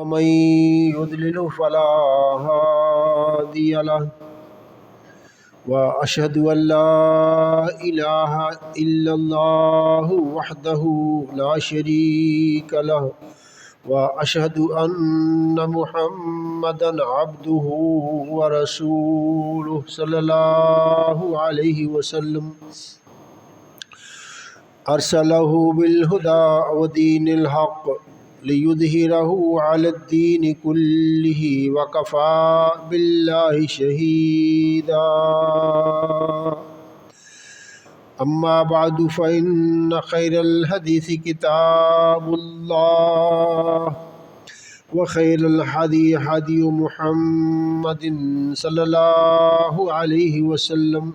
ومن يضلل فلا هادي له وأشهد أن لا إله إلا الله وحده لا شريك له وأشهد أن محمدا عبده ورسوله صلى الله عليه وسلم أرسله بالهدى ودين الحق ليظهره على الدين كله وكفى بالله شهيدا. أما بعد فإن خير الحديث كتاب الله وخير الهدي هدي محمد صلى الله عليه وسلم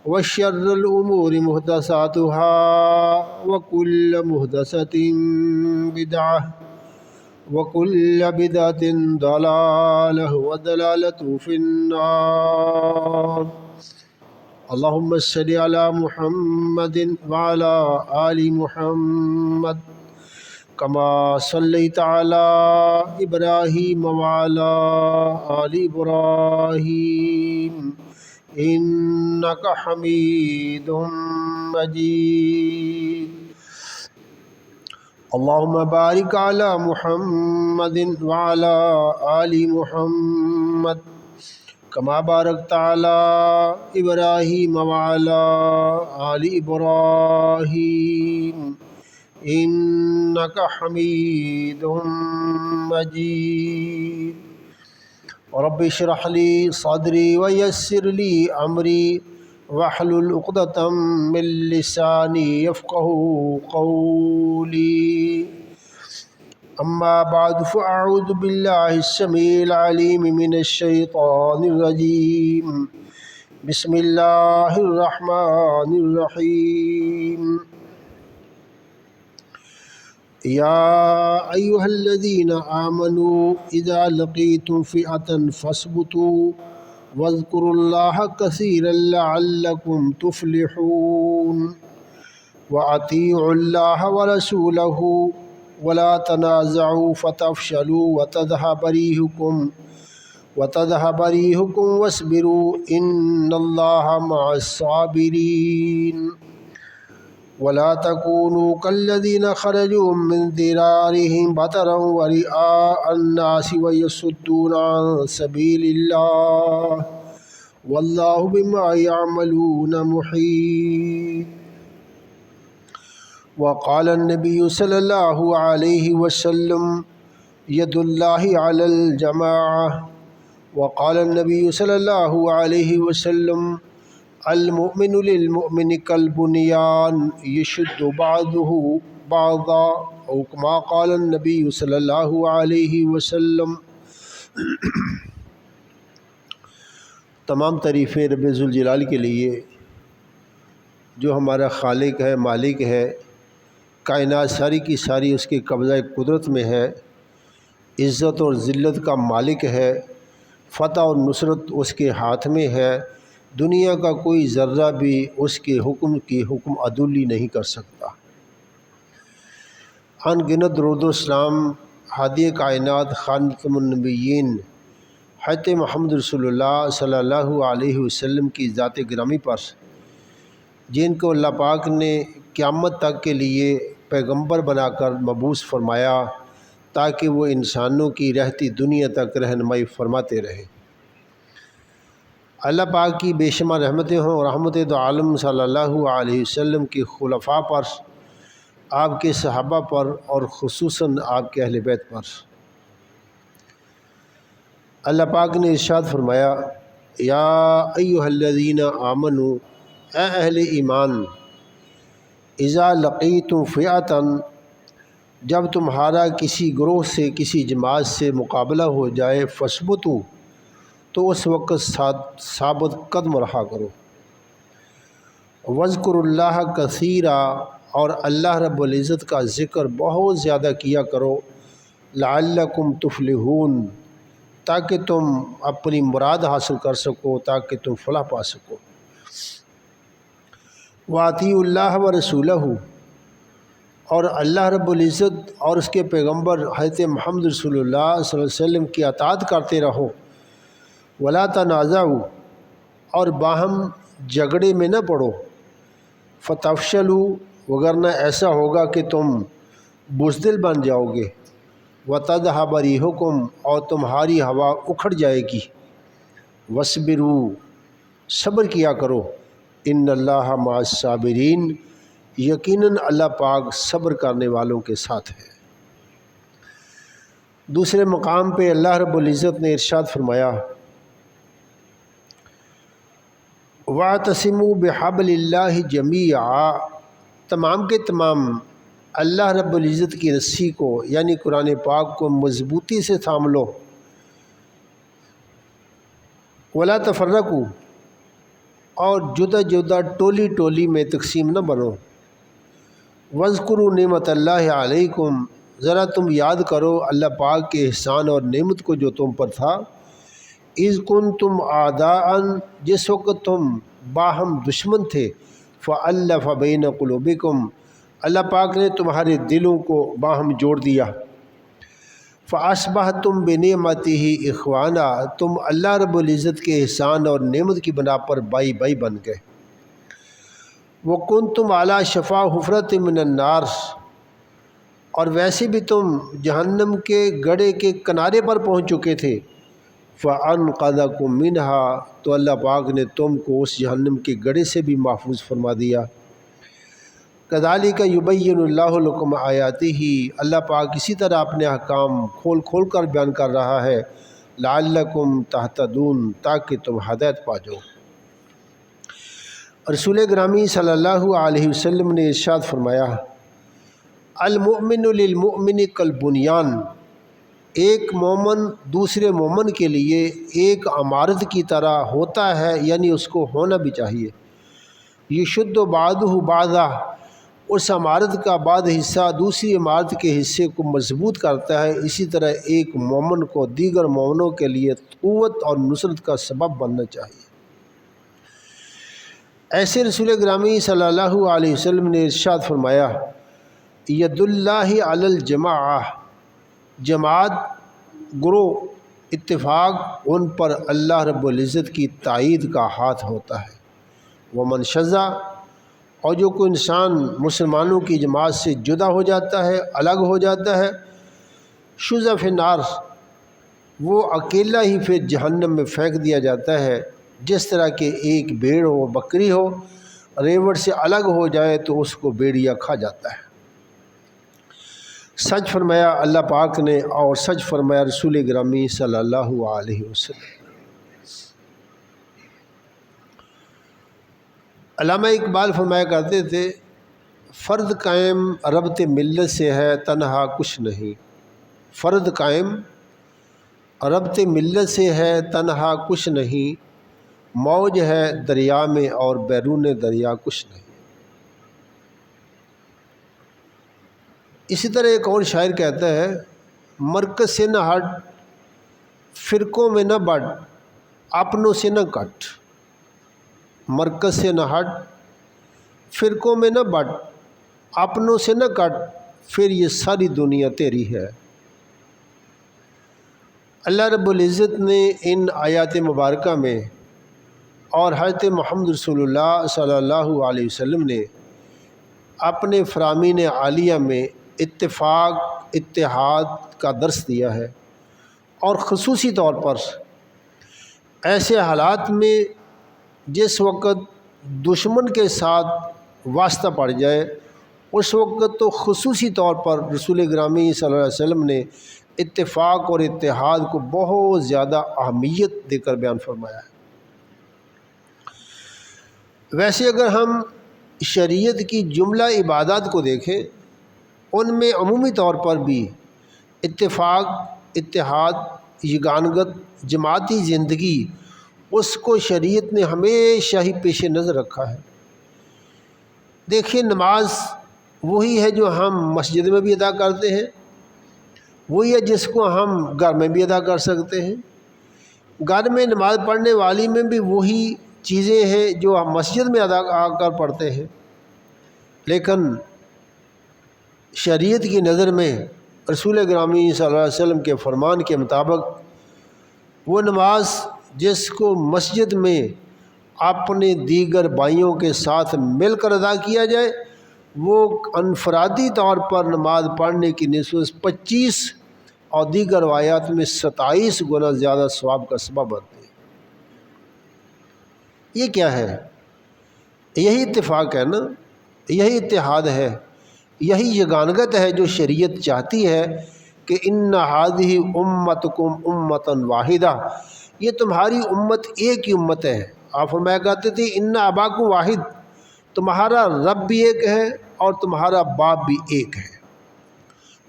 وشر الأمور محدثاتها وكل محدثة بدعة وكل بدعة ضلالة وضلالة في النار. اللهم صل على محمد وعلى آل محمد كما صليت على إبراهيم وعلى آل إبراهيم إنك حميد مجيد. اللهم بارك على محمد وعلى آل محمد كما باركت على إبراهيم وعلى آل إبراهيم إنك حميد مجيد. رب اشرح لي صدري ويسر لي أمري واحلل عقدة من لساني يفقهوا قولي. أما بعد فأعوذ بالله السميع العليم من الشيطان الرجيم. بسم الله الرحمن الرحيم. يا أيها الذين آمنوا إذا لقيتم فئة فاثبتوا واذكروا الله كثيرا لعلكم تفلحون. وأطيعوا الله ورسوله ولا تنازعوا فتفشلوا وتذهب ريحكم واصبروا إن الله مع الصابرين. ولا تكونوا كالذين خرجوا من ديارهم بطرا ورئاء الناس ويصدون عن سبيل الله والله بما يعملون محيط. وقال النبي صلى الله عليه وسلم يد الله على الجماعة. وقال النبي صلى الله عليه وسلم المؤمن للمؤمن كالبنيان يشد بعضه بعضا أو كما قال النبي صلی اللہ علیہ وسلم. تمام تعریفیں رب ذوالجلال کے لیے جو ہمارا خالق ہے، مالک ہے، کائنات ساری کی ساری اس کے قبضہ قدرت میں ہے، عزت اور ذلت کا مالک ہے، فتح اور نصرت اس کے ہاتھ میں ہے. دنیا کا کوئی ذرہ بھی اس کے حکم کی حکم عدولی نہیں کر سکتا. ان گنت درود و اسلام ہادی کائنات خاتم النبیین حضرت محمد رسول اللہ صلی اللہ علیہ وسلم کی ذات گرامی پر، جن کو اللہ پاک نے قیامت تک کے لیے پیغمبر بنا کر مبعوث فرمایا تاکہ وہ انسانوں کی رہتی دنیا تک رہنمائی فرماتے رہیں. اللہ پاک کی بے شمار رحمتیں ہوں اور رحمت دو عالم صلی اللہ علیہ وسلم کے خلفاء پر، آپ کے صحابہ پر اور خصوصاً آپ کے اہل بیت پر. اللہ پاک نے ارشاد فرمایا یا ایھا الذین آمنوا، اے اہل ایمان، اذا لقیتم فئۃ، جب تمہارا کسی گروہ سے کسی جماعت سے مقابلہ ہو جائے، فثبتوا، تو اس وقت ثابت قدم رہا کرو. واذکروا اللہ کثیرا، اور اللہ رب العزت کا ذکر بہت زیادہ کیا کرو. لعلکم تفلحون، تاکہ تم اپنی مراد حاصل کر سکو، تاکہ تم فلاح پا سکو. واطیعوا اللہ ورسولہ، اور اللہ رب العزت اور اس کے پیغمبر حضرت محمد رسول اللہ صلی اللہ علیہ وسلم کی اطاعت کرتے رہو، ولا تنازعوا، اور باہم جھگڑے میں نہ پڑو، فتفشلوا، وگرنہ ایسا ہوگا کہ تم بزدل بن جاؤ گے، وتذهب ريحكم، اور تمہاری ہوا اکھڑ جائے گی، واصبروا، صبر کیا کرو، ان اللہ مع الصابرین، یقیناً اللہ پاک صبر کرنے والوں کے ساتھ ہے۔ دوسرے مقام پہ اللہ رب العزت نے ارشاد فرمایا وَاعْتَصِمُوا بِحَبْلِ اللَّهِ جَمِيعًا، تمام کے تمام اللہ رب العزت کی رسی کو یعنی قرآن پاک کو مضبوطی سے تھام لو، وَلَا تَفَرَّقُوا، اور جدا جدا ٹولی ٹولی میں تقسیم نہ بنو، وَاذْكُرُوا نِعْمَتَ اللَّهِ عَلَيْكُمْ، ذرا تم یاد کرو اللہ پاک کے احسان اور نعمت کو جو تم پر تھا، اذ کنتم اعداء، جس وقت تم باہم دشمن تھے، فألف بین قلوبکم، اللہ پاک نے تمہارے دلوں کو باہم جوڑ دیا، فاصبحتم بنعمتہ اخوانا، تم اللہ رب العزت کے احسان اور نعمت کی بنا پر بائی بائی بن گئے، وکنتم علی شفا حفرۃ من النار، اور ویسے بھی تم جہنم کے گڑھے کے کنارے پر پہنچ چکے تھے، فَأَنْقَذَكُم مِّنْهَا، تو اللہ پاک نے تم کو اس جہنم کے گڑھے سے بھی محفوظ فرما دیا۔ كَذَلِكَ يُبَيِّنُ اللَّهُ لَكُمْ آيَاتِهِ، اللہ پاک اسی طرح اپنے احکام کھول کھول کر بیان کر رہا ہے، لَعَلَّكُمْ تَهْتَدُونَ، تاکہ تم ہدایت پا جاؤ۔ رسول گرامی صلی اللہ علیہ وسلم نے ارشاد فرمایا المؤمن للمؤمن کالبنیان، ایک مومن دوسرے مومن کے لیے ایک عمارت کی طرح ہوتا ہے، یعنی اس کو ہونا بھی چاہیے، یشد بعضہ بعضا، اس عمارت کا بعض حصہ دوسری عمارت کے حصے کو مضبوط کرتا ہے، اسی طرح ایک مومن کو دیگر مومنوں کے لیے قوت اور نصرت کا سبب بننا چاہیے۔ ایسے رسول گرامی صلی اللہ علیہ وسلم نے ارشاد فرمایا ید اللہ علی الجماعہ، جماعت، گروہ، اتفاق، ان پر اللہ رب العزت کی تائید کا ہاتھ ہوتا ہے۔ ومن شذا، اور جو کوئی انسان مسلمانوں کی جماعت سے جدا ہو جاتا ہے، الگ ہو جاتا ہے، شذا فی النار، وہ اکیلا ہی پھر جہنم میں پھینک دیا جاتا ہے، جس طرح کہ ایک بھیڑ ہو، بکری ہو، ریوڑ سے الگ ہو جائے تو اس کو بھیڑیا کھا جاتا ہے۔ سچ فرمایا اللہ پاک نے اور سچ فرمایا رسول گرامی صلی اللہ علیہ وسلم۔ علامہ اقبال فرمایا کرتے تھے فرد قائم ربط ملت سے ہے تنہا کچھ نہیں، فرد قائم ربط ملت سے ہے تنہا کچھ نہیں، موج ہے دریا میں اور بیرون دریا کچھ نہیں۔ اسی طرح ایک اور شاعر کہتا ہے مرکز سے نہ ہٹ، فرقوں میں نہ بٹ، اپنوں سے نہ کٹ، مرکز سے نہ ہٹ، فرقوں میں نہ بٹ، اپنوں سے نہ کٹ، پھر یہ ساری دنیا تیری ہے۔ اللہ رب العزت نے ان آیات مبارکہ میں اور حضرت محمد رسول اللہ صلی اللہ علیہ وسلم نے اپنے فرامین عالیہ میں اتفاق، اتحاد کا درس دیا ہے، اور خصوصی طور پر ایسے حالات میں جس وقت دشمن کے ساتھ واسطہ پڑ جائے، اس وقت تو خصوصی طور پر رسول گرامی صلی اللہ علیہ وسلم نے اتفاق اور اتحاد کو بہت زیادہ اہمیت دے کر بیان فرمایا ہے۔ ویسے اگر ہم شریعت کی جملہ عبادات کو دیکھیں، ان میں عمومی طور پر بھی اتفاق، اتحاد، یگانگت، جماعتی زندگی، اس کو شریعت نے ہمیشہ ہی پیش نظر رکھا ہے۔ دیکھیں نماز وہی ہے جو ہم مسجد میں بھی ادا کرتے ہیں، وہی ہے جس کو ہم گھر میں بھی ادا کر سکتے ہیں۔ گھر میں نماز پڑھنے والی میں بھی وہی چیزیں ہیں جو ہم مسجد میں ادا کر پڑھتے ہیں، لیکن شریعت کی نظر میں رسول گرامی صلی اللہ علیہ وسلم کے فرمان کے مطابق وہ نماز جس کو مسجد میں اپنے دیگر بھائیوں کے ساتھ مل کر ادا کیا جائے وہ انفرادی طور پر نماز پڑھنے کی نسبت 25 اور دیگر روایات میں 27 گنا زیادہ ثواب کا سبب بنتے ہیں۔ یہ کیا ہے؟ یہی اتفاق ہے نا، یہی اتحاد ہے، یہی یگانگت ہے جو شریعت چاہتی ہے کہ ان ہذہ امتکم امۃ واحدہ، یہ تمہاری امت ایک ہی امت ہے۔ آپ فرمایا کرتے تھے ان اباکم واحد، تمہارا رب بھی ایک ہے اور تمہارا باپ بھی ایک ہے۔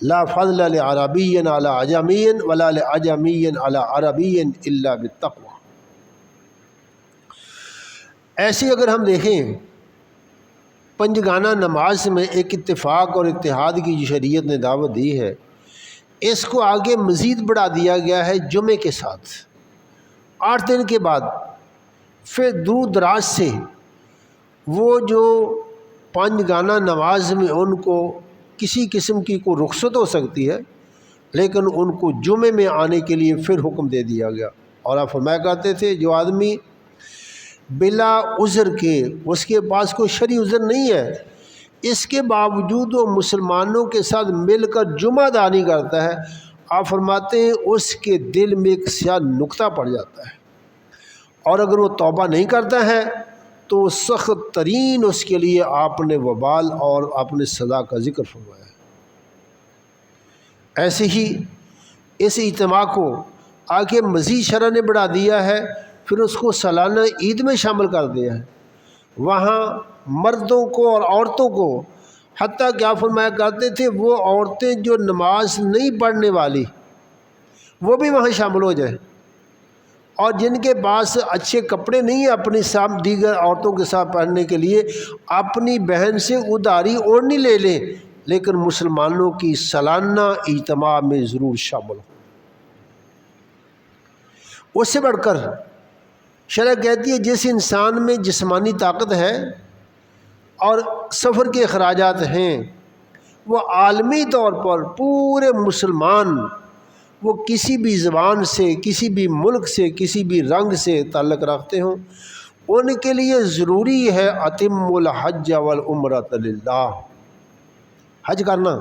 لا فضل لعربی علی عجمی ولا لعجمی علی عربی الا بالتقوی۔ ایسے اگر ہم دیکھیں پنجگانہ نماز میں ایک اتفاق اور اتحاد کی جو شریعت نے دعوت دی ہے، اس کو آگے مزید بڑھا دیا گیا ہے جمعے کے ساتھ۔ 8 دن کے بعد پھر دور دراز سے وہ جو پنجگانہ نماز میں ان کو کسی قسم کی کوئی رخصت ہو سکتی ہے، لیکن ان کو جمعے میں آنے کے لیے پھر حکم دے دیا گیا۔ اور آپ فرمایا کرتے تھے جو آدمی بلا عذر کے، اس کے پاس کوئی شرعی عذر نہیں ہے، اس کے باوجود وہ مسلمانوں کے ساتھ مل کر جمعہ ادا نہیں کرتا ہے، آپ فرماتے ہیں اس کے دل میں ایک سیاہ نقطہ پڑ جاتا ہے، اور اگر وہ توبہ نہیں کرتا ہے تو سخت ترین اس کے لیے آپ نے وبال اور اپنے سزا کا ذکر فرمایا ہے۔ ایسے ہی اس اجتماع کو آگے مزید شرع نے بڑھا دیا ہے، پھر اس کو سالانہ عید میں شامل کر دیا ہے۔ وہاں مردوں کو اور عورتوں کو، حتیٰ کیا فرمایا کرتے تھے وہ عورتیں جو نماز نہیں پڑھنے والی وہ بھی وہاں شامل ہو جائیں، اور جن کے پاس اچھے کپڑے نہیں ہیں اپنی ساتھ دیگر عورتوں کے ساتھ پہننے کے لیے، اپنی بہن سے ادھاری اوڑھنی لے لیں، لیکن مسلمانوں کی سالانہ اجتماع میں ضرور شامل ہوں۔ اس سے بڑھ کر شرع کہتی ہے جس انسان میں جسمانی طاقت ہے اور سفر کے اخراجات ہیں، وہ عالمی طور پر پورے مسلمان، وہ کسی بھی زبان سے، کسی بھی ملک سے، کسی بھی رنگ سے تعلق رکھتے ہوں، ان کے لیے ضروری ہے اتم الحج والعمرۃ للہ۔ حج کرنا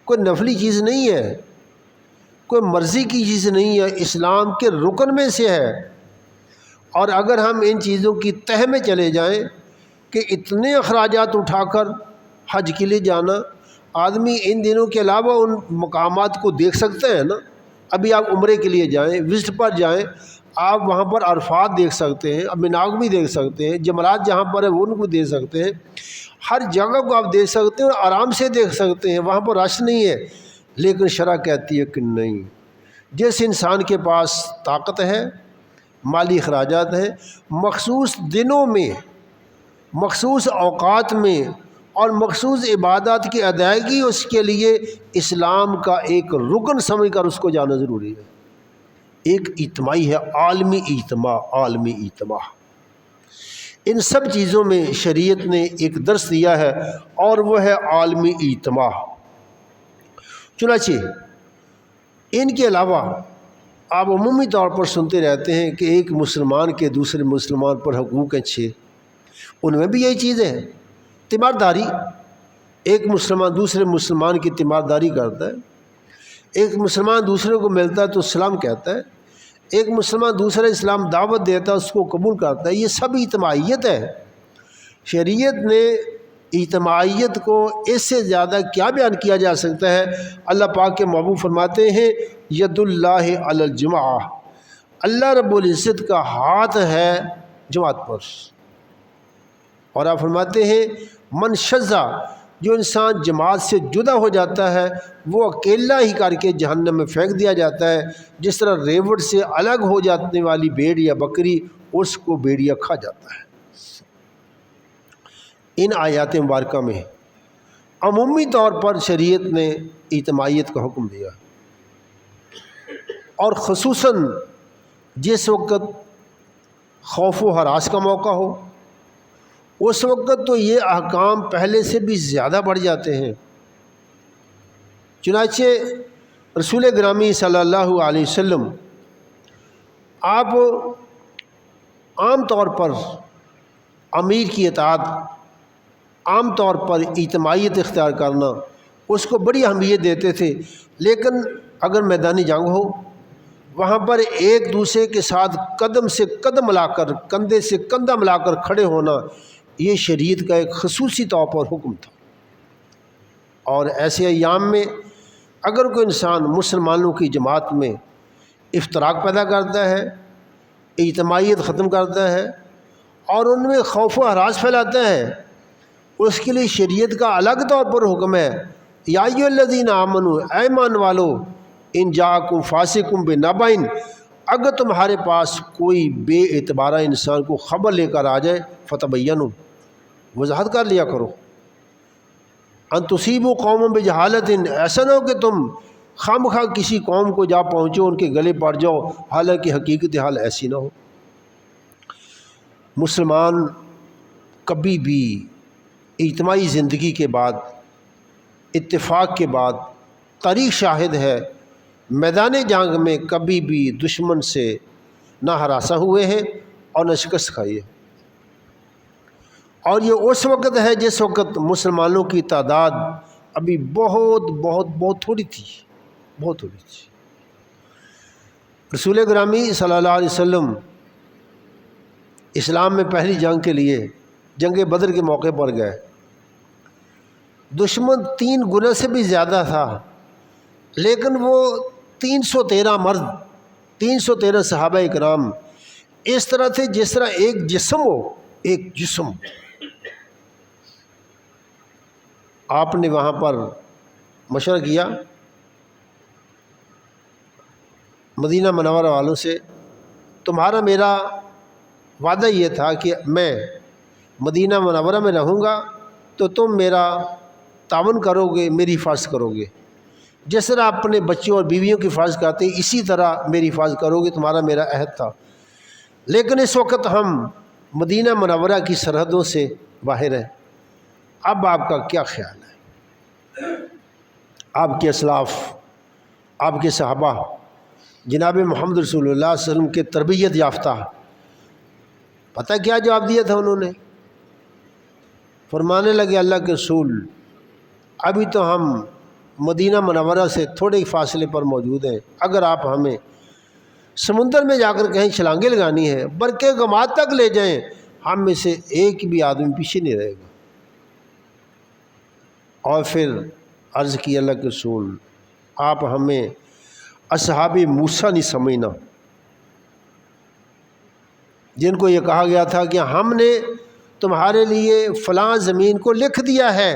کوئی نفلی چیز نہیں ہے، کوئی مرضی کی چیز نہیں ہے، اسلام کے رکن میں سے ہے۔ اور اگر ہم ان چیزوں کی تہ میں چلے جائیں کہ اتنے اخراجات اٹھا کر حج کے لیے جانا، آدمی ان دنوں کے علاوہ ان مقامات کو دیکھ سکتے ہیں نا۔ ابھی آپ عمرے کے لیے جائیں، وزٹ پر جائیں، آپ وہاں پر عرفات دیکھ سکتے ہیں، میناک بھی دیکھ سکتے ہیں، جمرات جہاں پر ہے وہ ان کو دیکھ سکتے ہیں، ہر جگہ کو آپ دیکھ سکتے ہیں اور آرام سے دیکھ سکتے ہیں، وہاں پر رش نہیں ہے۔ لیکن شرع کہتی ہے کہ نہیں، جس انسان کے پاس طاقت ہے، مالی اخراجات ہیں، مخصوص دنوں میں، مخصوص اوقات میں اور مخصوص عبادات کی ادائیگی اس کے لیے اسلام کا ایک رکن سمجھ کر اس کو جانا ضروری ہے۔ ایک اجتماعی ہے، عالمی اجتماع، عالمی اجتماع۔ ان سب چیزوں میں شریعت نے ایک درس دیا ہے اور وہ ہے عالمی اجتماع۔ چنانچہ ان کے علاوہ آپ عمومی طور پر سنتے رہتے ہیں کہ ایک مسلمان کے دوسرے مسلمان پر حقوق ہیں 6، ان میں بھی یہی چیز ہے، تیمارداری۔ ایک مسلمان دوسرے مسلمان کی تیمارداری کرتا ہے، ایک مسلمان دوسرے کو ملتا ہے تو اسلام کہتا ہے، ایک مسلمان دوسرے اسلام دعوت دیتا ہے اس کو قبول کرتا ہے، یہ سب اجتماعیت ہے۔ شریعت نے اجتماعیت کو اس سے زیادہ کیا بیان کیا جا سکتا ہے؟ اللہ پاک کے محبوب فرماتے ہیں ید اللہ علی الجماع، اللہ رب العزت کا ہاتھ ہے جماعت پر۔ اور آپ فرماتے ہیں من شذا، جو انسان جماعت سے جدا ہو جاتا ہے وہ اکیلا ہی کر کے جہنم میں پھینک دیا جاتا ہے، جس طرح ریوڑ سے الگ ہو جانے والی بھیڑ یا بکری اس کو بھیڑیا کھا جاتا ہے۔ ان آیات مبارکہ میں عمومی طور پر شریعت نے اجتماعیت کا حکم دیا، اور خصوصاً جس وقت خوف و ہراس کا موقع ہو اس وقت تو یہ احکام پہلے سے بھی زیادہ بڑھ جاتے ہیں۔ چنانچہ رسول گرامی صلی اللہ علیہ وسلم آپ عام طور پر امیر کی اطاعت، عام طور پر اجتماعیت اختیار کرنا، اس کو بڑی اہمیت دیتے تھے، لیکن اگر میدانی جنگ ہو وہاں پر ایک دوسرے کے ساتھ قدم سے قدم ملا کر، کندھے سے کندھا ملا کر کھڑے ہونا، یہ شریعت کا ایک خصوصی طور پر حکم تھا۔ اور ایسے ایام میں اگر کوئی انسان مسلمانوں کی جماعت میں افتراق پیدا کرتا ہے، اجتماعیت ختم کرتا ہے اور ان میں خوف و ہراس پھیلاتا ہے، اس کے لیے شریعت کا الگ طور پر حکم ہے، یا ایھا الذین آمنوا، اے ایمان والو، ان جاءکم فاسقٌ بنبأ، اگر تمہارے پاس کوئی بے اعتبارہ انسان کو خبر لے کر آ جائے، فتبینوا، وضاحت کر لیا کرو، ان تصیبوا قوما بجہالۃ، ایسا نہ ہو کہ تم خام خواہ کسی قوم کو جا پہنچو، ان کے گلے پڑ جاؤ، حالانکہ حقیقت حال ایسی نہ ہو۔ مسلمان کبھی بھی اجتماعی زندگی کے بعد، اتفاق کے بعد، تاریخ شاہد ہے، میدان جنگ میں کبھی بھی دشمن سے نہ ہراساں ہوئے ہیں اور نہ شکست کھائی ہے۔ اور یہ اس وقت ہے جس وقت مسلمانوں کی تعداد ابھی بہت بہت بہت تھوڑی تھی، بہت تھوڑی تھی۔ رسول گرامی صلی اللہ علیہ وسلم اسلام میں پہلی جنگ کے لیے جنگ بدر کے موقع پر گئے، دشمن 3 گنا سے بھی زیادہ تھا، لیکن وہ 313 مرد، 313 صحابہ اکرام اس طرح تھے جس طرح ایک جسم ہو، ایک جسم۔ آپ نے وہاں پر مشورہ کیا مدینہ منورہ والوں سے، تمہارا میرا وعدہ یہ تھا کہ میں مدینہ منورہ میں رہوں گا تو تم میرا تعاون کرو گے، میری حفاظت کرو گے، جس طرح اپنے بچوں اور بیویوں کی حفاظت کرتے اسی طرح میری حفاظت کرو گے، تمہارا میرا عہد تھا۔ لیکن اس وقت ہم مدینہ منورہ کی سرحدوں سے باہر ہیں، اب آپ کا کیا خیال ہے؟ آپ کے اسلاف، آپ کے صحابہ، جناب محمد رسول اللہ صلی اللہ علیہ وسلم کے تربیت یافتہ، پتہ کیا جواب دیا تھا انہوں نے؟ فرمانے لگے اللہ کے رسول، ابھی تو ہم مدینہ منورہ سے تھوڑے فاصلے پر موجود ہیں، اگر آپ ہمیں سمندر میں جا کر کہیں چھلانگیں لگانی ہے، برق گماد تک لے جائیں، ہم میں سے ایک بھی آدمی پیچھے نہیں رہے گا۔ اور پھر عرض کی اللہ کے رسول، آپ ہمیں اصحاب موسیٰ نہیں سمجھنا، جن کو یہ کہا گیا تھا کہ ہم نے تمہارے لیے فلاں زمین کو لکھ دیا ہے،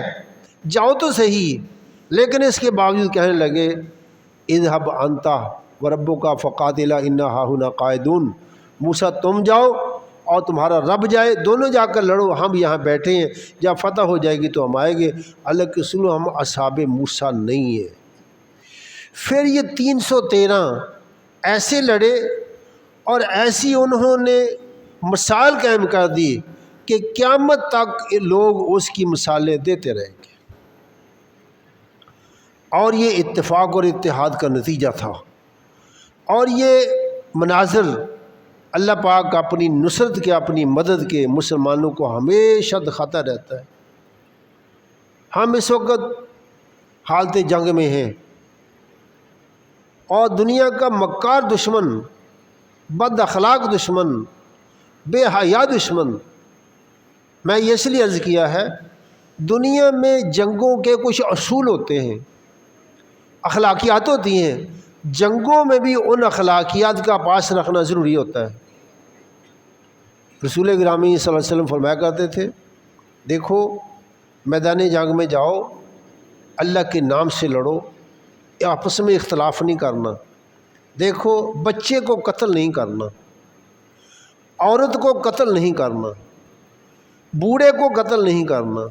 جاؤ تو صحیح، لیکن اس کے باوجود کہنے لگے اذهب انت وربک فقاتلا انا ہاہنا قاعدون، موسیٰ تم جاؤ اور تمہارا رب جائے، دونوں جا کر لڑو، ہم یہاں بیٹھے ہیں، جب فتح ہو جائے گی تو ہم آئیں گے۔ اللہ کے رسول، ہم اصحاب موسیٰ نہیں ہیں۔ پھر یہ 313 ایسے لڑے اور ایسی انہوں نے مثال قائم کر دی کہ قیامت تک لوگ اس کی مثالیں دیتے رہیں گے، اور یہ اتفاق اور اتحاد کا نتیجہ تھا۔ اور یہ مناظر اللہ پاک اپنی نصرت کے، اپنی مدد کے مسلمانوں کو ہمیشہ دکھاتا رہتا ہے۔ ہم اس وقت حالت جنگ میں ہیں اور دنیا کا مکار دشمن، بد اخلاق دشمن، بے حیا دشمن، میں یہ اس لیے عرض کیا ہے، دنیا میں جنگوں کے کچھ اصول ہوتے ہیں، اخلاقیات ہوتی ہیں، جنگوں میں بھی ان اخلاقیات کا پاس رکھنا ضروری ہوتا ہے۔ رسول گرامی صلی اللہ علیہ وسلم فرمایا کرتے تھے، دیکھو میدان جنگ میں جاؤ، اللہ کے نام سے لڑو، آپس میں اختلاف نہیں کرنا، دیکھو بچے کو قتل نہیں کرنا، عورت کو قتل نہیں کرنا، بوڑھے کو قتل نہیں کرنا،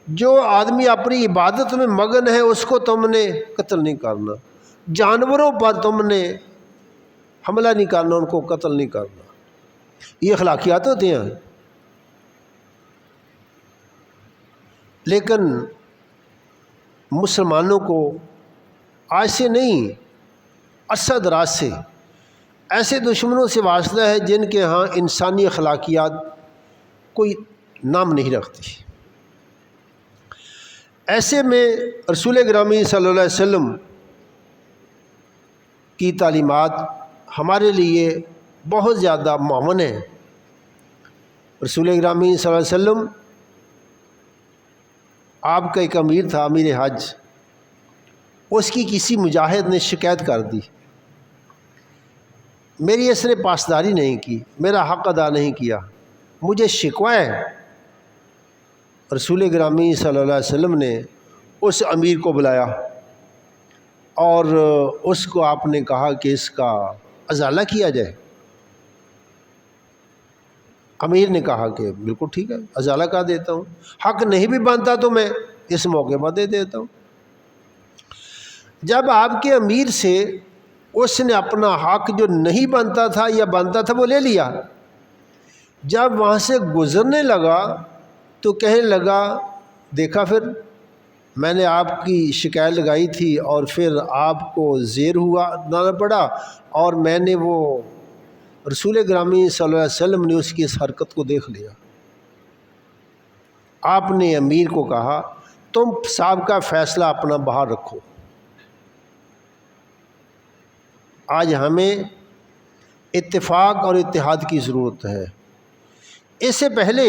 جو آدمی اپنی عبادت میں مگن ہے اس کو تم نے قتل نہیں کرنا، جانوروں پر تم نے حملہ نہیں کرنا، ان کو قتل نہیں کرنا۔ یہ اخلاقیات ہوتے ہیں۔ لیکن مسلمانوں کو آج سے نہیں، عرصہ دراز سے ایسے دشمنوں سے واسطہ ہے جن کے ہاں انسانی اخلاقیات کوئی نام نہیں رکھتی۔ ایسے میں رسول گرامی صلی اللہ علیہ وسلم کی تعلیمات ہمارے لیے بہت زیادہ معاون ہیں۔ رسول گرامی صلی اللہ علیہ وسلم آپ کا ایک امیر تھا، امیر حج، اس کی کسی مجاہد نے شکایت کر دی، میری اس نے پاسداری نہیں کی، میرا حق ادا نہیں کیا، مجھے شکوہ ہے۔ رسول گرامی صلی اللہ علیہ وسلم نے اس امیر کو بلایا اور اس کو آپ نے کہا کہ اس کا ازالہ کیا جائے۔ امیر نے کہا کہ بالکل ٹھیک ہے، ازالہ کر دیتا ہوں، حق نہیں بھی بنتا تو میں اس موقع پر دے دیتا ہوں۔ جب آپ کے امیر سے اس نے اپنا حق جو نہیں بنتا تھا یا بنتا تھا وہ لے لیا، جب وہاں سے گزرنے لگا تو کہنے لگا دیکھا پھر میں نے آپ کی شکایت لگائی تھی اور پھر آپ کو زیر ہوا نہ پڑا، اور میں نے وہ رسول گرامی صلی اللہ علیہ وسلم نے اس کی اس حرکت کو دیکھ لیا۔ آپ نے امیر کو کہا تم صاحب کا فیصلہ اپنا باہر رکھو، آج ہمیں اتفاق اور اتحاد کی ضرورت ہے۔ اس سے پہلے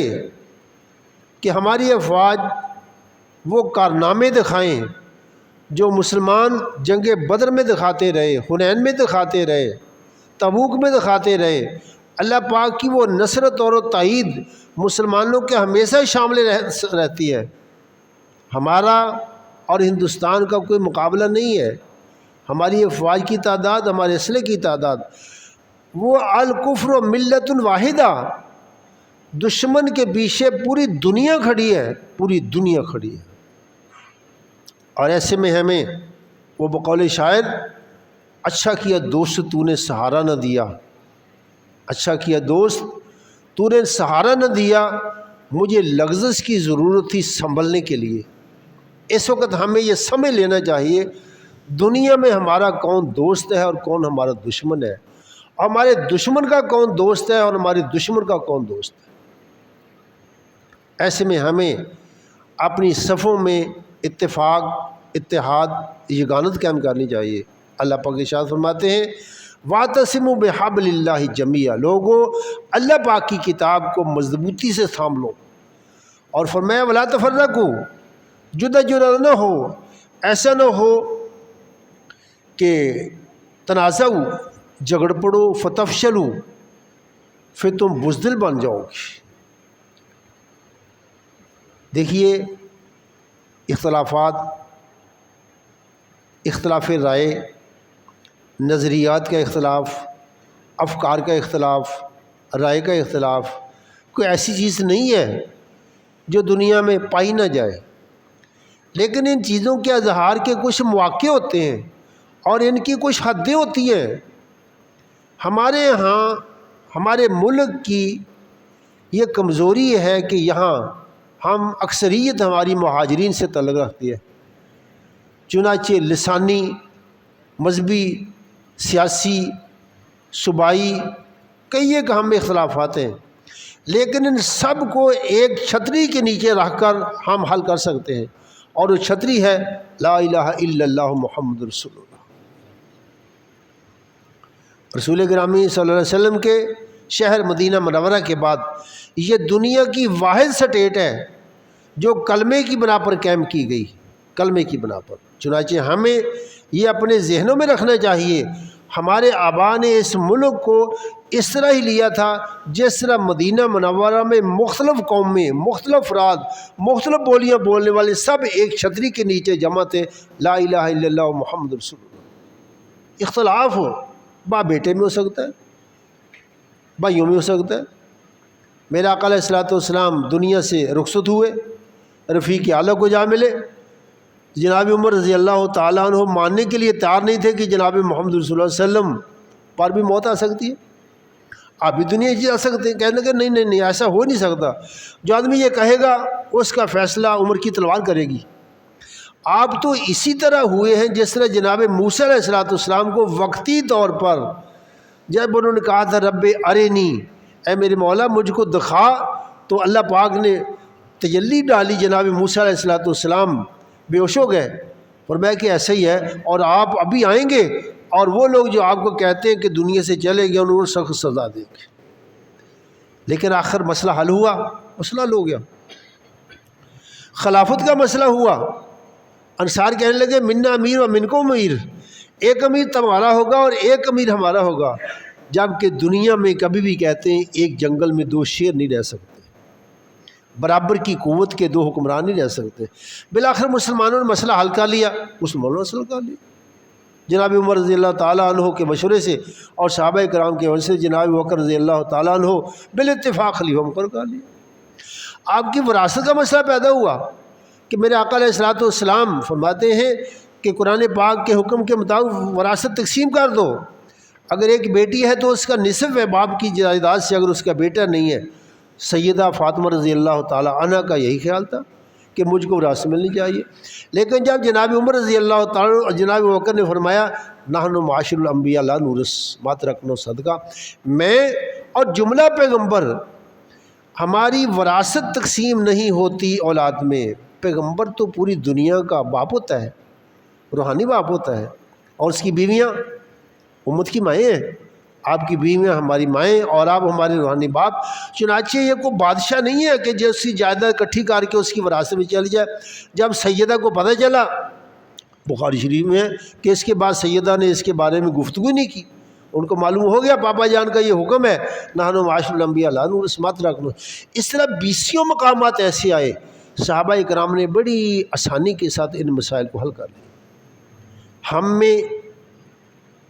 کہ ہماری افواج وہ کارنامے دکھائیں جو مسلمان جنگ بدر میں دکھاتے رہے، حنین میں دکھاتے رہے، تبوک میں دکھاتے رہے، اللہ پاک کی وہ نصرت اور تائید مسلمانوں کے ہمیشہ شامل رہتی ہے۔ ہمارا اور ہندوستان کا کوئی مقابلہ نہیں ہے، ہماری افواج کی تعداد، ہمارے اسلحے کی تعداد، وہ الکفر و ملت واحدہ، دشمن کے پیچھے پوری دنیا کھڑی ہے، پوری دنیا کھڑی ہے۔ اور ایسے میں ہمیں وہ بقول شاعر، اچھا کیا دوست تو نے سہارا نہ دیا، اچھا کیا دوست تو نے سہارا نہ دیا، مجھے لغزش کی ضرورت تھی سنبھلنے کے لیے۔ اس وقت ہمیں یہ سمجھ لینا چاہیے دنیا میں ہمارا کون دوست ہے اور کون ہمارا دشمن ہے، اور ہمارے دشمن کا کون دوست ہے اور ہمارے دشمن کا کون دوست ہے۔ ایسے میں ہمیں اپنی صفوں میں اتفاق، اتحاد، یگانت قائم کرنی چاہیے۔ اللہ پاک ارشاد فرماتے ہیں وَاعْتَصِمُوا بِحَبْلِ اللَّهِ جَمِيعًا، لوگوں اللہ پاک کی کتاب کو مضبوطی سے تھام لو، اور فرمایا وَلَا تَفَرَّقُوا، جدا جدا نہ ہو، ایسا نہ ہو کہ تنازعوا، جھگڑ پڑو، فَتَفْشَلُوا، پھر تم بزدل بن جاؤ گے۔ دیکھیے اختلافات، اختلاف رائے، نظریات کا اختلاف، افکار کا اختلاف، رائے کا اختلاف کوئی ایسی چیز نہیں ہے جو دنیا میں پائی نہ جائے، لیکن ان چیزوں کے اظہار کے کچھ مواقع ہوتے ہیں اور ان کی کچھ حدیں ہوتی ہیں۔ ہمارے ہاں، ہمارے ملک کی یہ کمزوری ہے کہ یہاں ہم اکثریت ہماری مہاجرین سے تعلق رکھتی ہے، چنانچہ لسانی، مذہبی، سیاسی، صوبائی کئی ایک اہم اختلافات ہیں، لیکن ان سب کو ایک چھتری کے نیچے رکھ کر ہم حل کر سکتے ہیں، اور وہ چھتری ہے لا الہ الا اللہ محمد رسول اللہ۔ رسول گرامی صلی اللہ علیہ وسلم کے شہر مدینہ منورہ کے بعد یہ دنیا کی واحد سٹیٹ ہے جو کلمے کی بنا پر قائم کی گئی، کلمے کی بنا پر۔ چنانچہ ہمیں یہ اپنے ذہنوں میں رکھنا چاہیے، ہمارے آباء نے اس ملک کو اس طرح ہی لیا تھا جس طرح مدینہ منورہ میں مختلف قومیں، مختلف افراد، مختلف بولیاں بولنے والے سب ایک چھتری کے نیچے جمع تھے، لا الہ الا اللہ محمد رسول اللہ۔ اختلاف ہو، باپ بیٹے میں ہو سکتا ہے، بھائیوں میں ہو سکتا ہے۔ میرے آقا علیہ الصلوۃ والسلام دنیا سے رخصت ہوئے، رفیق اعلیٰ کو جا ملے، جناب عمر رضی اللہ تعالیٰ عنہ ماننے کے لیے تیار نہیں تھے کہ جناب محمد رسول اللہ صلی اللہ علیہ وسلم پر بھی موت آ سکتی ہے، آپ بھی دنیا سے جا سکتے ہیں۔ کہنے لگے نہیں نہیں نہیں، ایسا ہو نہیں سکتا، جو آدمی یہ کہے گا اس کا فیصلہ عمر کی تلوار کرے گی۔ آپ تو اسی طرح ہوئے ہیں جس طرح جناب موسیٰ علیہ الصلوۃ والسلام کو وقتی طور پر جب انہوں نے کہا تھا رب ارنی، اے میرے مولا مجھ کو دکھا، تو اللہ پاک نے تجلی ڈالی، جناب موسیٰ علیہ الصلوۃ والسلام بے ہوش ہو گئے، فرمایا کہ ایسا ہی ہے، اور آپ ابھی آئیں گے اور وہ لوگ جو آپ کو کہتے ہیں کہ دنیا سے چلے گئے انہوں نے سخت سزا دیں گے۔ لیکن آخر مسئلہ حل ہوا، مسئلہ حل ہو گیا۔ خلافت کا مسئلہ ہوا، انصار کہنے لگے منا امیر و منکم امیر، ایک امیر تمہارا ہوگا اور ایک امیر ہمارا ہوگا، جبکہ دنیا میں کبھی بھی کہتے ہیں ایک جنگل میں دو شیر نہیں رہ سکتے، برابر کی قوت کے دو حکمران نہیں رہ سکتے۔ بالآخر مسلمانوں نے مسئلہ حل کر لیا، مسلمانوں نے مسئلہ کر لیا جناب عمر رضی اللہ تعالیٰ عنہ کے مشورے سے اور صحابہ کرام کے وجہ سے جناب بکر رضی اللہ تعالیٰ عنہ بالاتفاق خلیفہ مقرر کر لیا۔ آپ کی وراثت کا مسئلہ پیدا ہوا کہ میرے آقا علیہ الصلوۃ والسلام فرماتے ہیں کہ قرآن پاک کے حکم کے مطابق وراثت تقسیم کر دو، اگر ایک بیٹی ہے تو اس کا نصف ہے باپ کی جائیداد سے، اگر اس کا بیٹا نہیں ہے۔ سیدہ فاطمہ رضی اللہ تعالیٰ عنہ کا یہی خیال تھا کہ مجھ کو وراثت ملنی چاہیے، لیکن جب جناب عمر رضی اللہ تعالیٰ اور جناب بکر نے فرمایا نحن معاشر الانبیاء لا نورث ما ترکنا صدقہ، میں اور جملہ پیغمبر ہماری وراثت تقسیم نہیں ہوتی اولاد میں، پیغمبر تو پوری دنیا کا باپ ہوتا ہے، روحانی باپ ہوتا ہے، اور اس کی بیویاں امت کی مائیں ہیں، آپ کی بیویاں ہماری مائیں اور آپ ہمارے روحانی باپ۔ چنانچہ یہ کوئی بادشاہ نہیں ہے کہ جس کی جائیداد اکٹھی کر کے اس کی وراثت میں چلی جائے۔ جب سیدہ کو پتہ چلا، بخاری شریف میں ہے کہ اس کے بعد سیدہ نے اس کے بارے میں گفتگو نہیں کی، ان کو معلوم ہو گیا پاپا جان کا یہ حکم ہے نحن معاشر الانبیاء لا نورث ما ترکنا۔ اس طرح بیسیوں مقامات ایسے آئے، صحابہ کرام نے بڑی آسانی کے ساتھ ان مسائل کو حل کر لیا۔ ہم میں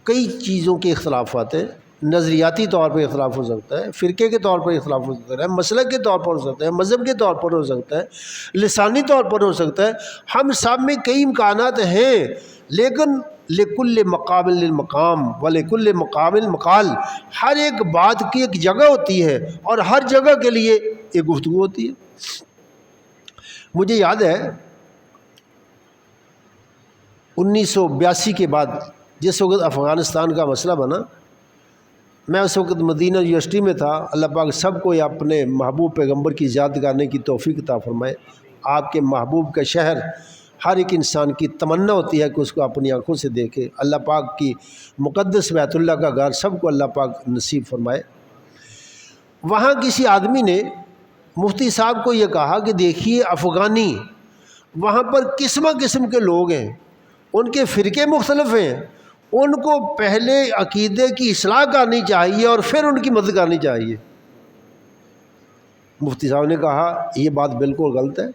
کئی چیزوں کے اختلافات ہیں، نظریاتی طور پر اختلاف ہو سکتا ہے، فرقے کے طور پر اختلاف ہو سکتا ہے، مسلک کے طور پر ہو سکتا ہے، مذہب کے طور پر ہو سکتا ہے، لسانی طور پر ہو سکتا ہے، ہم سب میں کئی امکانات ہیں، لیکن لکل مقام للمقام ولکل مقام مقال، ہر ایک بات کی ایک جگہ ہوتی ہے اور ہر جگہ کے لیے ایک گفتگو ہوتی ہے۔ مجھے یاد ہے 1982 کے بعد جس وقت افغانستان کا مسئلہ بنا، میں اس وقت مدینہ یونیورسٹی میں تھا۔ اللہ پاک سب کو اپنے محبوب پیغمبر کی یاد کرنے کی توفیق عطا فرمائے۔ آپ کے محبوب کا شہر ہر ایک انسان کی تمنا ہوتی ہے کہ اس کو اپنی آنکھوں سے دیکھے۔ اللہ پاک کی مقدس بیت اللہ کا گھر سب کو اللہ پاک نصیب فرمائے۔ وہاں کسی آدمی نے مفتی صاحب کو یہ کہا کہ دیکھیے افغانی وہاں پر قسم قسم کے لوگ ہیں، ان کے فرقے مختلف ہیں، ان کو پہلے عقیدے کی اصلاح کرنی چاہیے اور پھر ان کی مدد کرنی چاہیے۔ مفتی صاحب نے کہا یہ بات بالکل غلط ہے،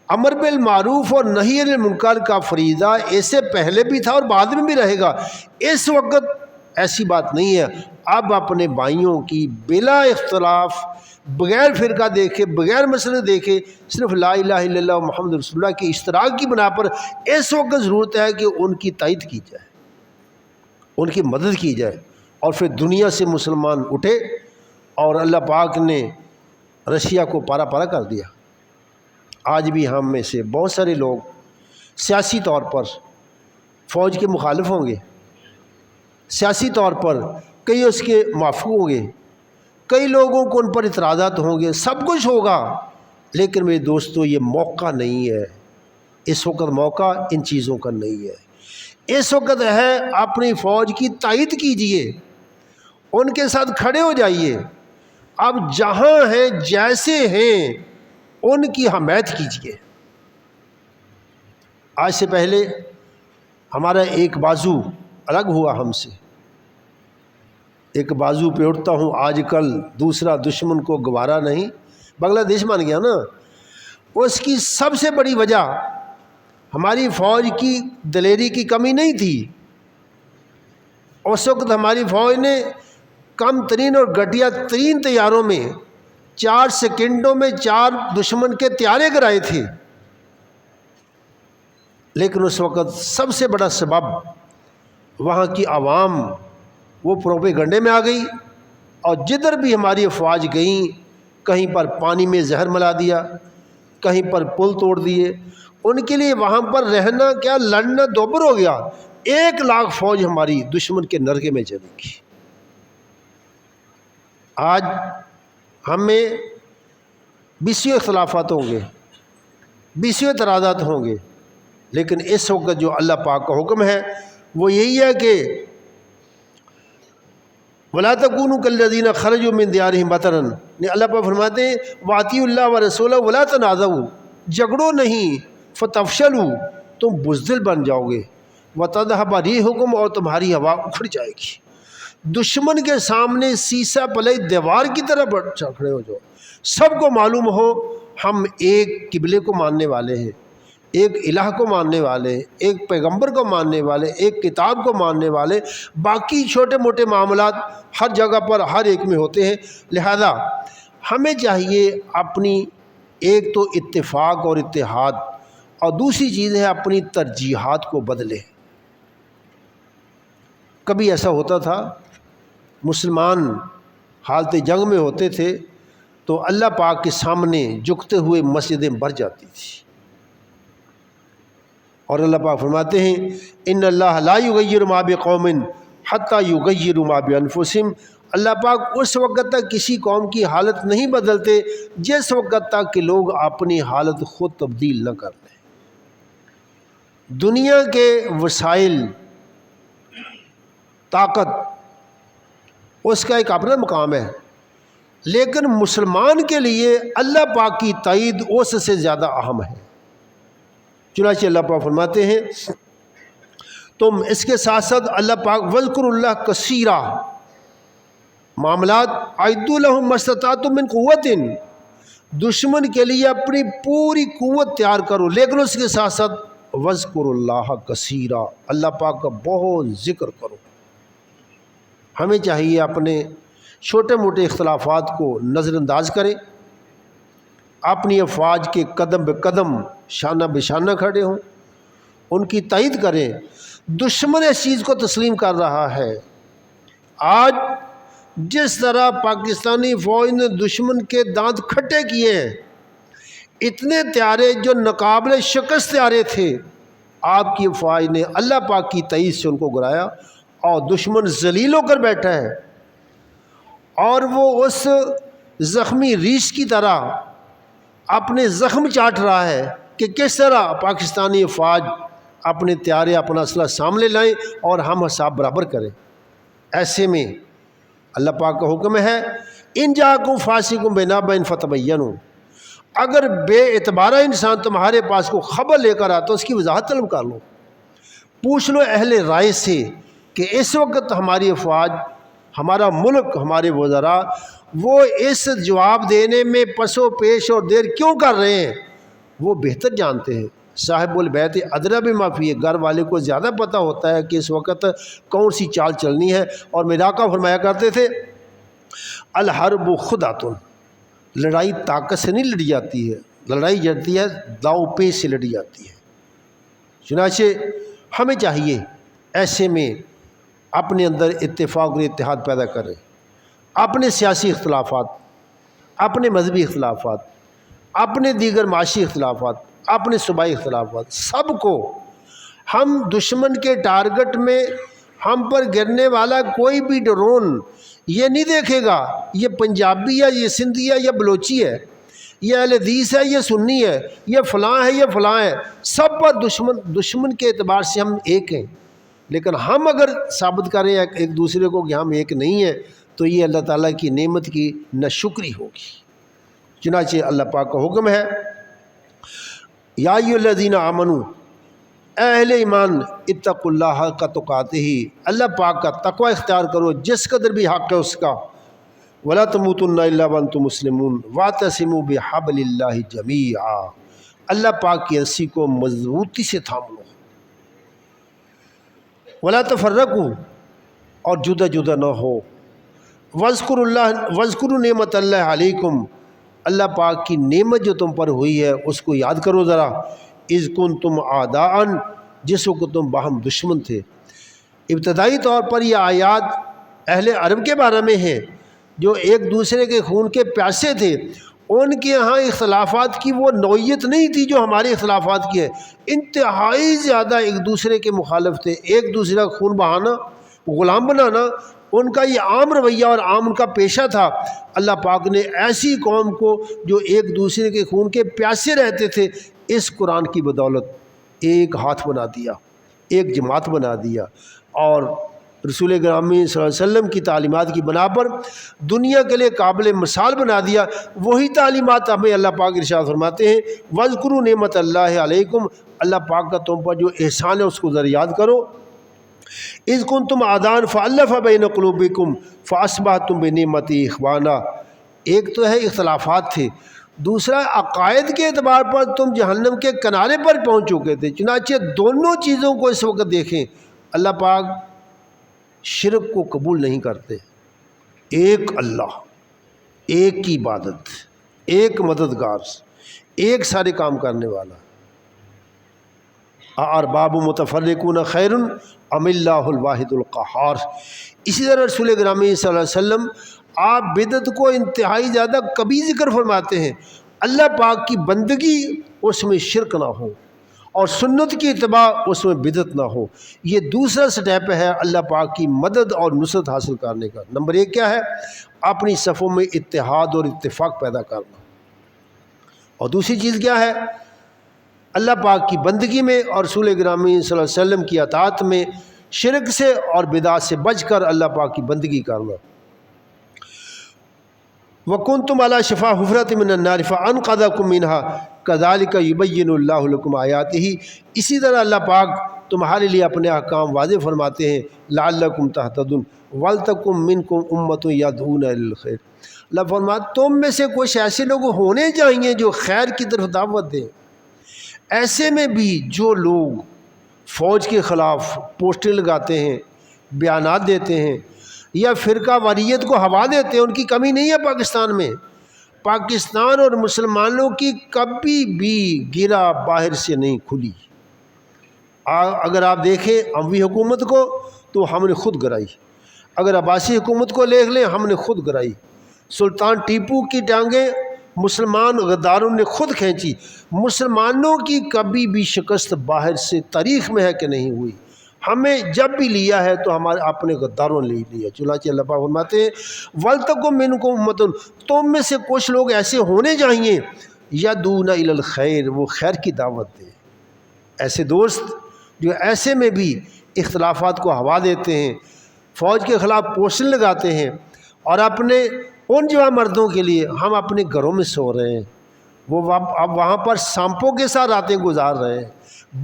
امر بالمعروف اور نہی عن المنکر کا فریضہ اس سے پہلے بھی تھا اور بعد میں بھی رہے گا، اس وقت ایسی بات نہیں ہے۔ اب اپنے بھائیوں کی بلا اختلاف، بغیر فرقہ دیکھے، بغیر مسئلے دیکھے، صرف لا الہ الا اللہ محمد رسول اللہ کی اشتراک کی بنا پر اس وقت ضرورت ہے کہ ان کی تائید کی جائے، ان کی مدد کی جائے، اور پھر دنیا سے مسلمان اٹھے، اور اللہ پاک نے رشیا کو پارا پارا کر دیا۔ آج بھی ہم میں سے بہت سارے لوگ سیاسی طور پر فوج کے مخالف ہوں گے، سیاسی طور پر کئی اس کے موافق ہوں گے، کئی لوگوں کو ان پر اعتراضات ہوں گے، سب کچھ ہوگا، لیکن میرے دوستو یہ موقع نہیں ہے، اس وقت موقع ان چیزوں کا نہیں ہے۔ اس وقت ہے اپنی فوج کی تائید کیجئے، ان کے ساتھ کھڑے ہو جائیے، اب جہاں ہیں جیسے ہیں ان کی حمایت کیجئے۔ آج سے پہلے ہمارا ایک بازو الگ ہوا ہم سے، ایک بازو پہ اٹھتا ہوں آج کل، دوسرا دشمن کو گوارا نہیں، بنگلہ دیش مان گیا نا۔ اس کی سب سے بڑی وجہ ہماری فوج کی دلیری کی کمی نہیں تھی، اس وقت ہماری فوج نے کم ترین اور گھٹیا ترین طیاروں میں 4 سیکنڈوں میں 4 دشمن کے طیارے گرائے تھے، لیکن اس وقت سب سے بڑا سبب وہاں کی عوام وہ پروپیگنڈے میں آ گئی، اور جدھر بھی ہماری افواج گئیں کہیں پر پانی میں زہر ملا دیا، کہیں پر پل توڑ دیے، ان کے لیے وہاں پر رہنا کیا لڑنا دوبر ہو گیا۔ 1,00,000 فوج ہماری دشمن کے نرغے میں چلے گی۔ آج ہمیں 20 اختلافات ہوں گے، 20 اعتراضات ہوں گے، لیکن اس وقت جو اللہ پاک کا حکم ہے وہ یہی ہے کہ وَلَا تَكُونُوا كَالَّذِينَ خَرَجُوا مِن دِيَارِهِمْ بَطَرًا، اللہ پاک فرماتے ہیں وَأَطِيعُوا اللَّهَ وَرَسُولَهُ وَلَا تَنَازَعُوا، جھگڑو نہیں، فَتَفْشَلُوا، تم بزدل بن جاؤ گے، وَتَذْهَبَ رِيحُكُمْ، اور تمہاری ہوا اکھڑ جائے گی۔ دشمن کے سامنے سیسا پلئی دیوار کی طرح کھڑے ہو جاؤ۔ سب کو معلوم ہو ہم ایک قبلے کو ماننے والے ہیں، ایک الہ کو ماننے والے، ایک پیغمبر کو ماننے والے، ایک کتاب کو ماننے والے، باقی چھوٹے موٹے معاملات ہر جگہ پر ہر ایک میں ہوتے ہیں۔ لہذا ہمیں چاہیے اپنی ایک تو اتفاق اور اتحاد، اور دوسری چیز ہے اپنی ترجیحات کو بدلے۔ کبھی ایسا ہوتا تھا مسلمان حالت جنگ میں ہوتے تھے تو اللہ پاک کے سامنے جھکتے ہوئے مسجدیں بھر جاتی تھی، اور اللہ پاک فرماتے ہیں ان اللہ لا یغیر ما بقوم حتی یغیروا ما بانفسہم، اللہ پاک اس وقت تک کسی قوم کی حالت نہیں بدلتے جس وقت تک کہ لوگ اپنی حالت خود تبدیل نہ کر لیں۔ دنیا کے وسائل، طاقت، اس کا ایک اپنا مقام ہے، لیکن مسلمان کے لیے اللہ پاک کی تائید اس سے زیادہ اہم ہے۔ چنانچہ اللہ پاک فرماتے ہیں تم اس کے ساتھ ساتھ اللہ پاک وَاذْكُرُوا اللَّهَ كَثِيرًا، معاملات اعدوا لَهُم مَا اسْتَطَعْتُم مِّن قُوَّةٍ، دشمن کے لیے اپنی پوری قوت تیار کرو، لیکن اس کے ساتھ ساتھ وَاذْكُرُوا اللَّهَ كَثِيرًا، اللہ پاک کا بہت ذکر کرو۔ ہمیں چاہیے اپنے چھوٹے موٹے اختلافات کو نظر انداز کریں، اپنی افواج کے قدم بے قدم شانہ بے شانہ کھڑے ہوں، ان کی تائید کریں۔ دشمن اس چیز کو تسلیم کر رہا ہے۔ آج جس طرح پاکستانی فوج نے دشمن کے دانت کھٹے کیے ہیں، اتنے تیارے جو ناقابل شکست تیارے تھے، آپ کی فوج نے اللہ پاک کی تائید سے ان کو گرایا، اور دشمن ذلیل ہو کر بیٹھا ہے، اور وہ اس زخمی ریش کی طرح اپنے زخم چاٹ رہا ہے کہ کس طرح پاکستانی فوج اپنے تیارے اپنا اسلحہ سامنے لائیں اور ہم حساب برابر کریں۔ ایسے میں اللہ پاک کا حکم ہے ان جاءکم فاسق بنبأ فتبینوا، اگر بے اعتبارہ انسان تمہارے پاس کو خبر لے کر آتا اس کی وضاحت طلب کر لو، پوچھ لو اہل رائے سے کہ اس وقت ہماری افواج، ہمارا ملک، ہمارے وزراء وہ اس جواب دینے میں پس و پیش اور دیر کیوں کر رہے ہیں، وہ بہتر جانتے ہیں۔ صاحب البیت ادری بما فیہ، گھر والے کو زیادہ پتہ ہوتا ہے کہ اس وقت کون سی چال چلنی ہے۔ اور میرے آقا فرمایا کرتے تھے الحرب خدعۃ، لڑائی طاقت سے نہیں لڑی جاتی ہے، لڑائی جڑتی ہے داؤ پیچ سے لڑی جاتی ہے۔ چنانچہ ہمیں چاہیے ایسے میں اپنے اندر اتفاق اور اتحاد پیدا کریں، اپنے سیاسی اختلافات، اپنے مذہبی اختلافات، اپنے دیگر معاشی اختلافات، اپنے صوبائی اختلافات، سب کو ہم دشمن کے ٹارگٹ میں ہم پر گرنے والا کوئی بھی ڈرون یہ نہیں دیکھے گا یہ پنجابی ہے، یہ سندھی ہے، یہ بلوچی ہے، یہ اہل حدیث ہے، یہ سنی ہے، یہ فلاں ہے، یہ فلاں ہے، سب پر دشمن کے اعتبار سے ہم ایک ہیں۔ لیکن ہم اگر ثابت کریں ایک دوسرے کو کہ ہم ایک نہیں ہیں تو یہ اللہ تعالیٰ کی نعمت کی ناشکری ہوگی۔ چنانچہ اللہ پاک کا حکم ہے یا ایھا الذین آمنوا، اے اہل ایمان، اتقوا اللہ حق تقاتہ، اللہ پاک کا تقوی اختیار کرو جس قدر بھی حق ہے اس کا، ولا تموتن الا وانتم مسلمون واعتصموا بحبل اللہ جمیعا، اللہ پاک کی رسی کو مضبوطی سے تھام لو، ولا تفرقوا، اور جدا جدا نہ ہو، واذکروا نعمت اللہ علیکم، اللہ پاک کی نعمت جو تم پر ہوئی ہے اس کو یاد کرو ذرا، اذ کنتم اعداء، جس وقت تم باہم دشمن تھے۔ ابتدائی طور پر یہ آیات اہل عرب کے بارے میں ہیں جو ایک دوسرے کے خون کے پیاسے تھے، ان کے یہاں اختلافات کی وہ نوعیت نہیں تھی جو ہمارے اختلافات کی ہے، انتہائی زیادہ ایک دوسرے کے مخالف تھے، ایک دوسرے کا خون بہانا، غلام بنانا ان کا یہ عام رویہ اور عام ان کا پیشہ تھا۔ اللہ پاک نے ایسی قوم کو جو ایک دوسرے کے خون کے پیاسے رہتے تھے، اس قرآن کی بدولت ایک ہاتھ بنا دیا، ایک جماعت بنا دیا، اور رسول گرامی صلی اللہ علیہ وسلم کی تعلیمات کی بنا پر دنیا کے لیے قابل مثال بنا دیا۔ وہی تعلیمات ہمیں اللہ پاک ارشاد فرماتے ہیں، وَاذْكُرُوا نِعْمَتَ اللَّهِ عَلَيْكُمْ، اللہ پاک کا تم پر جو احسان ہے اس کو ذرا یاد کرو۔ اذ کنتم اعداء فالف بین قلوبکم فاصبحتم بنعمتی اخوانا، ایک تو ہے اختلافات تھے، دوسرا عقائد کے اعتبار پر تم جہنم کے کنارے پر پہنچ چکے تھے۔ چنانچہ دونوں چیزوں کو اس وقت دیکھیں، اللہ پاک شرک کو قبول نہیں کرتے، ایک اللہ، ایک کی عبادت، ایک مددگار، ایک سارے کام کرنے والا۔ ارباب متفرقون خیر ام اللہ الواحد القہار۔ اسی طرح رسول گرامی صلی اللہ علیہ وسلم آپ بدعت کو انتہائی زیادہ کبھی ذکر فرماتے ہیں، اللہ پاک کی بندگی اس میں شرک نہ ہو اور سنت کی اتباع اس میں بدعت نہ ہو، یہ دوسرا سٹیپ ہے اللہ پاک کی مدد اور نصرت حاصل کرنے کا۔ نمبر ایک کیا ہے؟ اپنی صفوں میں اتحاد اور اتفاق پیدا کرنا، اور دوسری چیز کیا ہے؟ اللہ پاک کی بندگی میں اور رسول گرامی صلی اللہ علیہ وسلم کی اطاعت میں شرک سے اور بدعت سے بچ کر اللہ پاک کی بندگی کرنا۔ وَكُنْتُمْ عَلَى شَفَا حُفْرَةٍ مِّنَ النَّارِ فَأَنْقَذَكُم مِّنْهَا كَذَلِكَ يُبَيِّنُ اللَّهُ لَكُمْ آيَاتِهِ، اسی طرح اللہ پاک تمہارے لیے اپنے احکام واضح فرماتے ہیں، لَعَلَّكُمْ تَهْتَدُونَ وَلْتَكُن مِّنكُمْ أُمَّةٌ يَدْعُونَ إِلَى الْخَيْرِ۔ اللہ فرماتا تم میں سے کچھ ایسے لوگ ہونے چاہیے جو خیر کی طرف دعوت دیں۔ ایسے میں بھی جو لوگ فوج کے خلاف پوسٹیں لگاتے ہیں، بیانات دیتے ہیں یا فرقہ واریت کو ہوا دیتے ہیں، ان کی کمی نہیں ہے پاکستان میں۔ پاکستان اور مسلمانوں کی کبھی بھی گرہ باہر سے نہیں کھلی۔ اگر آپ دیکھیں اموی حکومت کو تو ہم نے خود گرائی، اگر عباسی حکومت کو دیکھ لیں ہم نے خود گرائی، سلطان ٹیپو کی ٹانگیں مسلمان غداروں نے خود کھینچی۔ مسلمانوں کی کبھی بھی شکست باہر سے تاریخ میں ہے کہ نہیں ہوئی، ہمیں جب بھی لیا ہے تو ہمارے اپنے غداروں نے لیا۔ چنانچہ اللہ پاک فرماتے ہیں وَلْتَكُن مِّنكُمْ أُمَّةٌ، تم میں سے کچھ لوگ ایسے ہونے چاہیے يَدْعُونَ إِلَى الْخَيْرِ، وہ خیر کی دعوت دیں۔ ایسے دوست جو ایسے میں بھی اختلافات کو ہوا دیتے ہیں، فوج کے خلاف پوسٹر لگاتے ہیں، اور اپنے ان جوان مردوں کے لیے ہم اپنے گھروں میں سو رہے ہیں، وہ اب وہاں پر سانپوں کے ساتھ راتیں گزار رہے ہیں،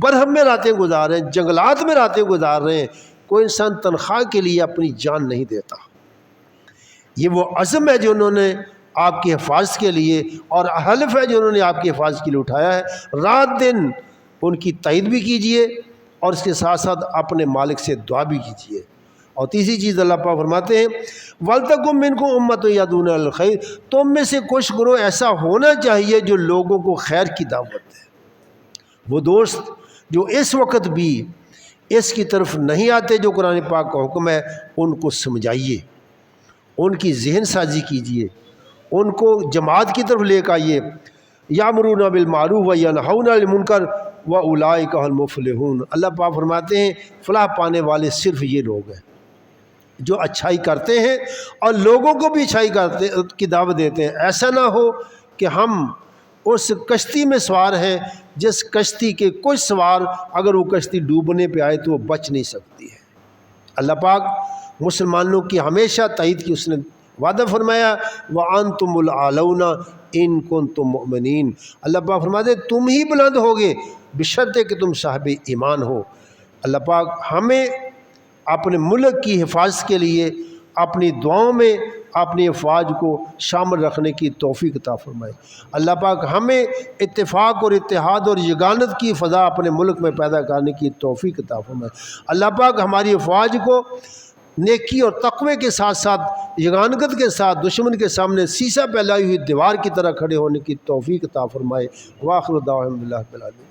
برہم میں راتیں گزار رہے ہیں، جنگلات میں راتیں گزار رہے ہیں۔ کوئی انسان تنخواہ کے لیے اپنی جان نہیں دیتا۔ یہ وہ عزم ہے جو انہوں نے آپ کی حفاظت کے لیے، اور حلف ہے جو انہوں نے آپ کی حفاظت کے لیے اٹھایا ہے۔ رات دن ان کی تائید بھی کیجئے اور اس کے ساتھ ساتھ اپنے مالک سے دعا بھی کیجئے۔ اور تیسری چیز اللہ پاک فرماتے ہیں وَلْتَكُن مِّنكُمْ أُمَّةٌ يَدْعُونَ إِلَى الْخَيْرِ، تم میں سے کچھ گروہ ایسا ہونا چاہیے جو لوگوں کو خیر کی دعوت دے۔ وہ دوست جو اس وقت بھی اس کی طرف نہیں آتے جو قرآن پاک کا حکم ہے، ان کو سمجھائیے، ان کی ذہن سازی کیجئے، ان کو جماعت کی طرف لے کے آئیے۔ یامرون بالمعروف وینہون عن المنکر واولئک هم المفلحون، اللہ پاک فرماتے ہیں فلاح پانے والے صرف یہ لوگ ہیں جو اچھائی کرتے ہیں اور لوگوں کو بھی اچھائی کی دعوت دیتے ہیں۔ ایسا نہ ہو کہ ہم اس کشتی میں سوار ہیں جس کشتی کے کچھ سوار اگر وہ کشتی ڈوبنے پہ آئے تو وہ بچ نہیں سکتی ہے۔ اللہ پاک مسلمانوں کی ہمیشہ تائید کی اس نے وعدہ فرمایا وَأَنْتُمُ الْأَعْلَوْنَ إِن كُنتُم مُؤْمِنِينَ، اللہ پاک فرماتے تم ہی بلند ہوگے بشرط کہ تم صاحب ایمان ہو۔ اللہ پاک ہمیں اپنے ملک کی حفاظت کے لیے اپنی دعاؤں میں اپنی افواج کو شامل رکھنے کی توفیق عطا فرمائے۔ اللہ پاک ہمیں اتفاق اور اتحاد اور یگانت کی فضا اپنے ملک میں پیدا کرنے کی توفیق عطا فرمائے۔ اللہ پاک ہماری افواج کو نیکی اور تقوی کے ساتھ ساتھ یگانت کے ساتھ دشمن کے سامنے سیسا پھیلائی ہوئی دیوار کی طرح کھڑے ہونے کی توفیق عطا فرمائے۔ وآخر دعوانا الحمدللہ رب العالمین۔